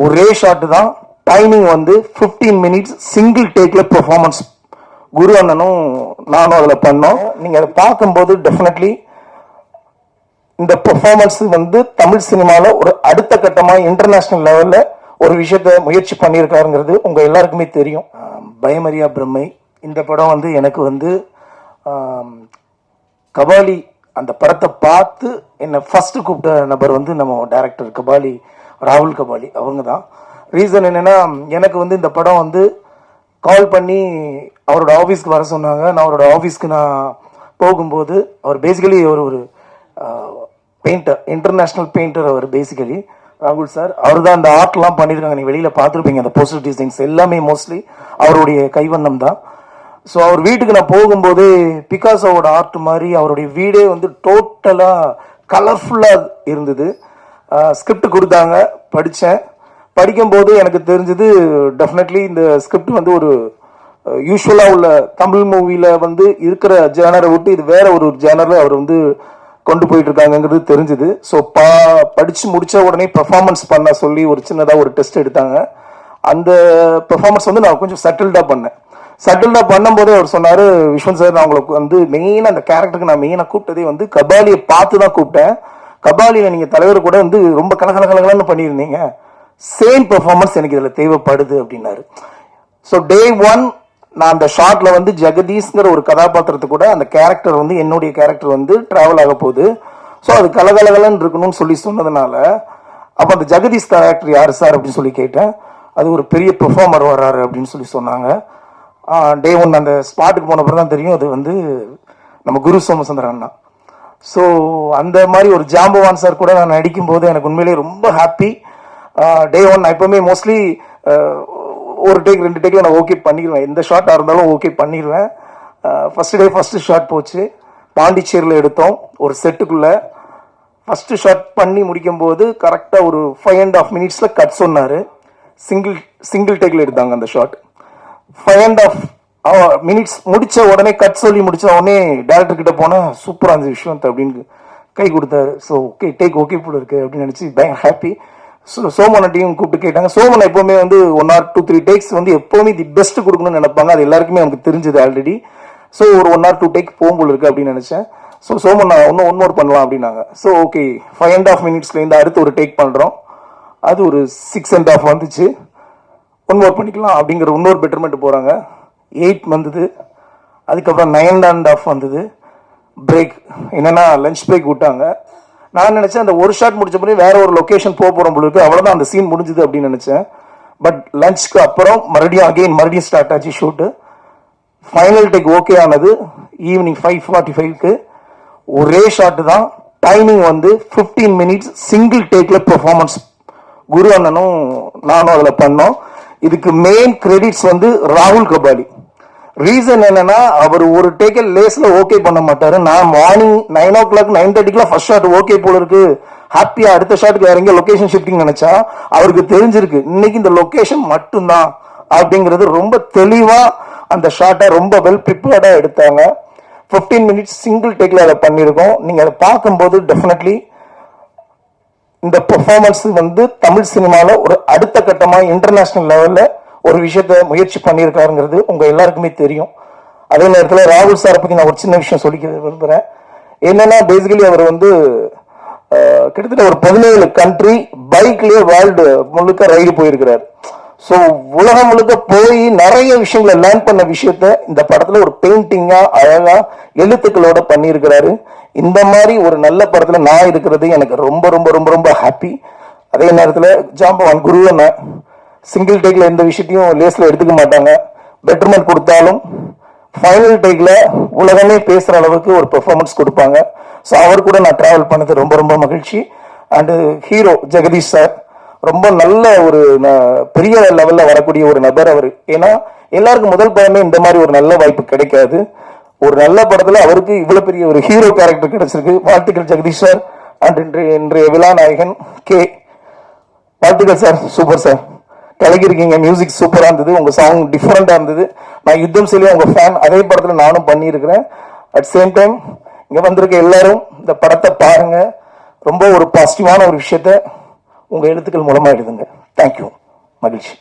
ஒரே ஷாட் தான். டைமிங் வந்து 15 மினிட்ஸ் சிங்கிள் டேக்ல பெர்ஃபார்மன்ஸ் குரு அண்ணனும் நானும் அதில் பண்ணோம். நீங்கள் அதை பார்க்கும்போது டெஃபினெட்லி இந்த பெர்ஃபார்மன்ஸ் வந்து தமிழ் சினிமாவில் ஒரு அடுத்த கட்டமாக இன்டர்நேஷ்னல் லெவலில் ஒரு விஷயத்த முயற்சி பண்ணியிருக்காருங்கிறது உங்கள் எல்லாருக்குமே தெரியும். பயமறியா பிரம்மை இந்த படம் வந்து எனக்கு வந்து கபாலி அந்த படத்தை பார்த்து என்னை ஃபஸ்ட்டு கூப்பிட்ட நபர் வந்து நம்ம டைரக்டர் கபாலி, ராகுல் கபாலி அவங்க தான். ரீசன் என்னென்னா, எனக்கு வந்து இந்த படம் வந்து கால் பண்ணி அவரோட ஆஃபீஸ்க்கு வர சொன்னாங்க. நான் அவரோட ஆஃபீஸ்க்கு நான் போகும்போது அவர் பேசிக்கலி ஒரு பெயிண்டர், இன்டர்நேஷ்னல் பெயிண்டர் அவர் பேசிக்கலி ராகுல் சார். அவர் தான் அந்த ஆர்ட்லாம் பண்ணியிருக்காங்க, நீ வெளியில் பார்த்துருப்பீங்க. அந்த போஸ்டர் டிசைன்ஸ் எல்லாமே மோஸ்ட்லி அவருடைய கைவண்ணம் தான். ஸோ அவர் வீட்டுக்கு நான் போகும்போது பிகாசோவோட ஆர்ட் மாதிரி அவருடைய வீடே வந்து டோட்டலாக கலர்ஃபுல்லாக இருந்தது. ஸ்கிரிப்ட் கொடுத்தாங்க, படித்தேன். படிக்கும்போது எனக்கு தெரிஞ்சது டெஃபினெட்லி இந்த ஸ்கிரிப்ட் வந்து ஒரு யூஸ்வலாக உள்ள தமிழ் மூவியில் வந்து இருக்கிற ஜேனரை விட்டு இது வேற ஒரு ஜேனரில் அவர் வந்து கொண்டு போயிட்டு இருக்காங்கிறது தெரிஞ்சுது. ஸோ படித்து முடித்த உடனே பெர்ஃபார்மன்ஸ் பண்ண சொல்லி ஒரு சின்னதாக ஒரு டெஸ்ட் எடுத்தாங்க. அந்த பெர்ஃபார்மன்ஸ் வந்து நான் கொஞ்சம் செட்டில்டாக பண்ணேன். செட்டில்டாக பண்ணும்போதே அவர் சொன்னார், விஸ்வன் சார் நான் உங்களுக்கு வந்து மெயினாக அந்த கேரக்டருக்கு நான் மெயினாக கூப்பிட்டதே வந்து கபாலியை பார்த்து தான் கூப்பிட்டேன். கபாலியை நீங்கள் தலைவர் கூட வந்து ரொம்ப கலகலகலன்னு பண்ணியிருந்தீங்க, சேம் பெர்ஃபார்மன்ஸ் எனக்கு இதில் தேவைப்படுது அப்படின்னாரு. ஸோ டே 1 நான் அந்த ஷார்ட்ல வந்து ஜெகதீஷ்ங்கிற ஒரு கதாபாத்திரத்தை கூட அந்த கேரக்டர் வந்து என்னுடைய கேரக்டர் வந்து டிராவல் ஆக போகுது. ஸோ அது கலகலகலன்னு இருக்கணும்னு சொல்லி சொன்னதுனால அப்போ அந்த ஜெகதீஷ் கேரக்டர் யார் சார் அப்படின்னு சொல்லி கேட்டேன். அது ஒரு பெரிய பெர்ஃபார்மர் வர்றாரு அப்படின்னு சொல்லி சொன்னாங்க. டே 1 அந்த ஸ்பாட்டுக்கு போன பிறகு தான் தெரியும் அது வந்து நம்ம குரு சோமசுந்தரன் அண்ணா. ஸோ அந்த மாதிரி ஒரு ஜாம்பவான் சார் கூட நான் நடிக்கும்போது எனக்கு உண்மையிலேயே ரொம்ப ஹாப்பி. டே 1 நான் எப்பவுமே மோஸ்ட்லி ஒரு டேக் 2 டேக்கில் நான் ஓகே பண்ணிடுவேன், எந்த ஷார்ட்டாக இருந்தாலும் ஓகே பண்ணிடுவேன். ஃபஸ்ட்டு டே ஃபஸ்ட்டு ஷாட் போச்சு, பாண்டிச்சேரியில் எடுத்தோம். ஒரு செட்டுக்குள்ளே ஃபஸ்ட்டு ஷாட் பண்ணி முடிக்கும்போது கரெக்டாக ஒரு 5.5 மினிட்ஸில் கட் சொன்னார். சிங்கிள் டேக்கில் எடுத்தாங்க அந்த ஷாட். 5.5 மினிட்ஸ் முடித்த உடனே கட் சொல்லி முடித்த உடனே டேரக்டர் கிட்ட போனால் சூப்பராக இருந்துச்சு விஸ்வந்த் அப்படின்னு கை கொடுத்தாரு. ஸோ ஓகே டேக் ஓகே போல இருக்கு அப்படின்னு நினச்சி பயங்கர ஹாப்பி. சோமனை டீம் கூப்பிட்டு கேட்டாங்க. சோமன் எப்பவுமே வந்து 1 or 2-3 டேக்ஸ் வந்து எப்பவுமே தி பெஸ்ட் கொடுக்கணும்னு நினைப்பாங்க, அது எல்லாருக்குமே நமக்கு தெரிஞ்சது ஆல்ரெடி. ஸோ ஒரு 1 or 2 டேக் போகும்போது இருக்கு அப்படின்னு நினைச்சேன். ஸோ சோமன் நான் இன்னும் 1 more பண்ணலாம் அப்படின்னாங்க. ஸோ ஓகே 5.5 மினிட்ஸ்லேருந்து அடுத்து ஒரு டேக் பண்ணுறோம். அது ஒரு 6.5 வந்துச்சு. 1 more பண்ணிக்கலாம் அப்படிங்கிற இன்னொரு பெட்டர்மெண்ட் போகிறாங்க. 8 வந்தது. அதுக்கப்புறம் 9.5 வந்தது. பிரேக் என்னென்னா லஞ்ச் பிரேக் விட்டாங்க. நான் நினச்சேன் அந்த ஒரு ஷாட் முடிச்ச பிறகு வேற ஒரு லொக்கேஷன் போகிறோம் பொழுது அவ்வளோதான் அந்த சீன் முடிஞ்சுது அப்படின்னு நினச்சேன். பட் லஞ்சுக்கு அப்புறம் மறுபடியும் ஸ்டார்ட் ஆச்சு ஷூட்டு. ஃபைனல் டேக் ஓகே ஆனது ஈவினிங் 5:45க்கு. ஒரே ஷாட்டு தான். டைமிங் வந்து 15 மினிட்ஸ் சிங்கிள் டேக்ல பெர்ஃபார்மன்ஸ் குரு அண்ணனும் நானும் அதில் பண்ணோம். இதுக்கு மெயின் கிரெடிட்ஸ் வந்து ராகுல் கபாலி. ரீசன் என்னன்னா, அவர் ஒரு டேக்க லேஸ்ல ஓகே பண்ண மாட்டாரு. நான் morning 9 o'clock 9:30 first shot okay போல இருக்கு, ஹாப்பியா அடுத்த ஷாட்டுக்கு வேற எங்க லொகேஷன் ஷிஃப்டிங் நினைச்சா அவருக்கு தெரிஞ்சிருக்கு இன்னைக்கு இந்த லொகேஷன் மட்டும்தான் அப்படிங்கிறது. ரொம்ப தெளிவா அந்த ஷாட்டை ரொம்ப வெல் ப்ரிப்பேர்டா எடுத்தாங்க. 15 மினிட்ஸ் சிங்கிள் டேக்ல அதை பண்ணியிருக்கோம். நீங்க அதை பார்க்கும்போது டெஃபினெட்லி இந்த பெர்ஃபார்மன்ஸ் வந்து தமிழ் சினிமாவில் ஒரு அடுத்த கட்டமாக இன்டர்நேஷ்னல் லெவலில் ஒரு விஷயத்த முயற்சி பண்ணியிருக்காருங்கிறது உங்க எல்லாருக்குமே தெரியும். அதே நேரத்தில் ராகுல் சாரை பற்றி நான் ஒரு சின்ன விஷயம் சொல்லிக்க விரும்புகிறேன். என்னன்னா, பேசிக்கலி அவர் வந்து கிட்டத்தட்ட ஒரு 17 கண்ட்ரி பைக்லேயே வேர்ல்டு முழுக்க ரைடு போயிருக்கிறார். ஸோ உலகம் முழுக்க போய் நிறைய விஷயங்களை லேர்ன் பண்ண விஷயத்த இந்த படத்தில் ஒரு பெயிண்டிங்காக அழகாக எழுத்துக்களோட பண்ணியிருக்கிறாரு. இந்த மாதிரி ஒரு நல்ல படத்தில் நான் இருக்கிறது எனக்கு ரொம்ப ரொம்ப ரொம்ப ரொம்ப ஹாப்பி. அதே நேரத்தில் ஜாம்பவான் குரு அண்ணன் சிங்கிள் டேக்ல எந்த விஷயத்தையும் லேஸ்ல எடுத்துக்க மாட்டாங்க. பெட்டர்மெண்ட் கொடுத்தாலும் ஃபைனல் டேக்ல உலகமே பேசுற அளவுக்கு ஒரு பெர்ஃபார்மன்ஸ் கொடுப்பாங்க. ஸோ அவர் கூட நான் டிராவல் பண்ணது ரொம்ப ரொம்ப மகிழ்ச்சி. அண்டு ஹீரோ ஜெகதீஷ் சார் ரொம்ப நல்ல ஒரு பெரிய லெவல்ல வரக்கூடிய ஒரு நபர் அவர். ஏன்னா எல்லாருக்கும் முதல் படமே இந்த மாதிரி ஒரு நல்ல வாய்ப்பு கிடைக்காது. ஒரு நல்ல படத்துல அவருக்கு இவ்வளவு பெரிய ஒரு ஹீரோ கேரக்டர் கிடைச்சிருக்கு. வாழ்த்துக்கள் ஜெகதீஷ் சார். அண்ட் இன்றைய விழா நாயகன் கே. வாழ்த்துக்கள் சார், சூப்பர் சார், கலக்கிருக்கீங்க. மியூசிக் சூப்பராக இருந்தது, உங்கள் சாங் டிஃப்ரெண்டாக இருந்தது. நான் யுத்தம் சொல்லி உங்கள் ஃபேன், அதே படத்தில் நானும் பண்ணியிருக்கிறேன். அட் சேம் டைம் இங்கே வந்திருக்க எல்லாரும் இந்த படத்தை பாருங்கள். ரொம்ப ஒரு பாசிட்டிவான ஒரு விஷயத்த உங்கள் எழுத்துக்கள் மூலமாக எழுதுங்க. தேங்க்யூ, மகிழ்ச்சி.